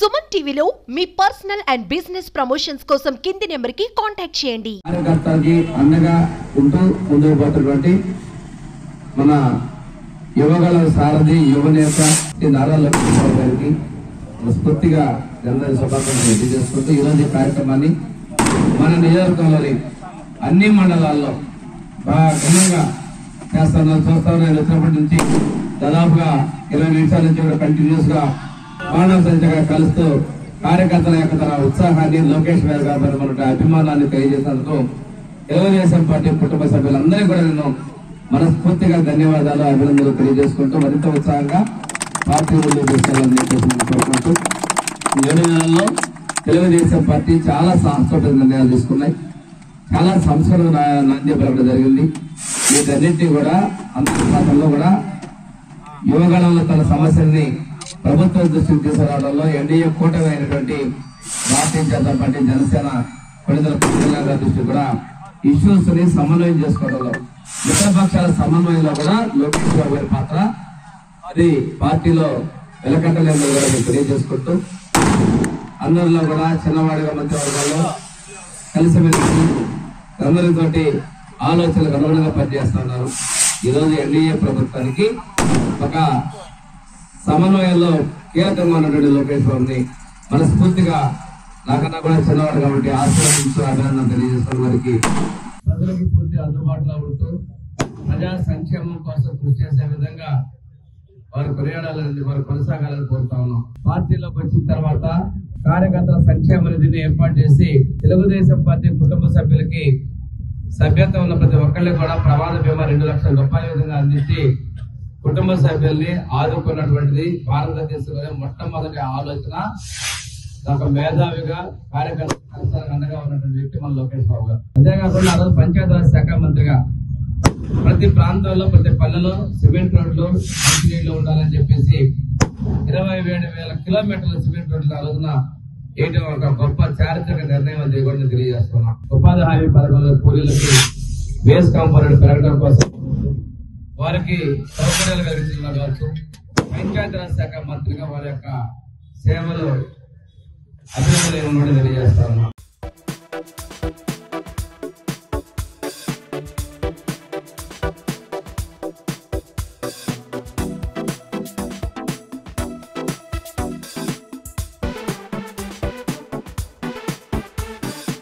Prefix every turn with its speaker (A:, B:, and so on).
A: సుమన్ టీవీలో మీ personal and business promotions కోసం కింది నెంబర్ కి కాంటాక్ట్ చేయండి.
B: కార్యకర్తకి అండగా ఉంటూ ముందుకు పోతున్నటువంటి మన యువగల సారథి యువనేత నారా లోకేష్ బాబు గారికి స్ఫూర్తిగా జనరల్ శుభాకాంక్షలు తెలియజేసుకుంటూ ఈరోజు ఈ కార్యక్రమాన్ని మన నియోజకవర్గంలోని అన్ని మండలాల్లో బాగా ఘనంగా చేస్తున్నారు. చూస్తా నేను వచ్చినప్పటి నుంచి దాదాపుగా 20 నిమిషాల నుంచి కూడా కంటిన్యూస్ గా బాణం సంచగా కలుస్తూ కార్యకర్తల యొక్క తన ఉత్సాహాన్ని లోకేష్ గారు గారి అభిమానాన్ని తెలియజేసినందుకు తెలుగుదేశం పార్టీ కుటుంబ సభ్యులందరికీ కూడా నేను మనస్ఫూర్తిగా ధన్యవాదాలు అభినందనలు తెలియజేసుకుంటూ మరింత ఉత్సాహంగా పార్టీ ముందుకు తీసుకెళ్లాలని చెప్పేసి కోరుకుంటూ 7 నెలల్లో తెలుగుదేశం పార్టీ చాలా సాహసోపేత నిర్ణయాలు తీసుకున్నాయి. చాలా సంస్కరణ నాంది పలకడం జరిగింది. వీటన్నింటినీ కూడా అంతర్జాతంలో కూడా యువగణంలో తన సమస్యల్ని ప్రభుత్వం దృష్టికి తీసుకురావడంలో ఎన్డీఏ కూటమి అయినటువంటి భారతీయ జనతా పార్టీ జనసేన కొన్నిదల ప్రజల దృష్టి కూడా ఇష్యూస్ ని సమన్వయం చేసుకోవడంలో మిత్రపక్షాల సమన్వయంలో కూడా లోకేష్ బాబు గారి పాత్ర అది పార్టీలో వెలకట్టలేదని కూడా మేము తెలియజేసుకుంటూ అందరిలో కూడా చిన్నవాడిగా మంత్రివర్గాల్లో కలిసిమెలిసి అందరితోటి ఆలోచనలకు అనుగుణంగా పనిచేస్తున్నారు. ఈరోజు ఎన్డీఏ ప్రభుత్వానికి ఒక సమన్వయంలో కీలకంగా ఉన్నటువంటి లోకేష్ బాబుని మనస్ఫూర్తిగా నాకన్నా కూడా చిన్నవాడు కాబట్టి ఆశీర్వదించు అభినందన తెలియజేస్తున్న వారికి ప్రజలకి పూర్తి అందుబాటులో ఉంటూ ప్రజా సంక్షేమం కోసం కృషి చేసే విధంగా వారు కొనియాడాలని వారు కొనసాగాలని కోరుతా ఉన్నాం. పార్టీలోకి వచ్చిన తర్వాత కార్యకర్తల సంక్షేమ నిధిని ఏర్పాటు చేసి తెలుగుదేశం పార్టీ కుటుంబ సభ్యులకి సభ్యత్వం ఉన్న ప్రతి ఒక్కరికి కూడా ప్రమాద బీమా 2 లక్షల రూపాయల విధంగా అందించి కుటుంబ సభ్యుల్ని ఆదుకున్నటువంటిది భారతదేశంలోనే మొట్టమొదటి ఆలోచన. ఒక మేధావిగా కార్యకర్తలకు అండగా ఉన్నటువంటి వ్యక్తి మన లోకేష్ బాబు గారు. అంతేకాకుండా ఆ రోజు పంచాయతీరాజ్ శాఖ మంత్రిగా ప్రతి ప్రాంతంలో ప్రతి పల్లెలో సిమెంట్ రోడ్లు మంచినీళ్లు ఉండాలని చెప్పేసి 27,000 కిలోమీటర్ల సిమెంట్ రోడ్లు ఆ రోజున వేయడం ఒక గొప్ప చారిత్రక నిర్ణయం అని కూడా తెలియజేస్తున్నాం. ఉపాధి హామీ పథకంలో కూలీలకి బేస్ కాంపోనెంట్ పెరగడం కోసం వారికి సౌకర్యాలు కలిగించడం కావచ్చు, పంచాయతీరాజ్ శాఖ మంత్రిగా వారి యొక్క సేవలు అభినందనలు తెలియజేస్తా ఉన్నాం.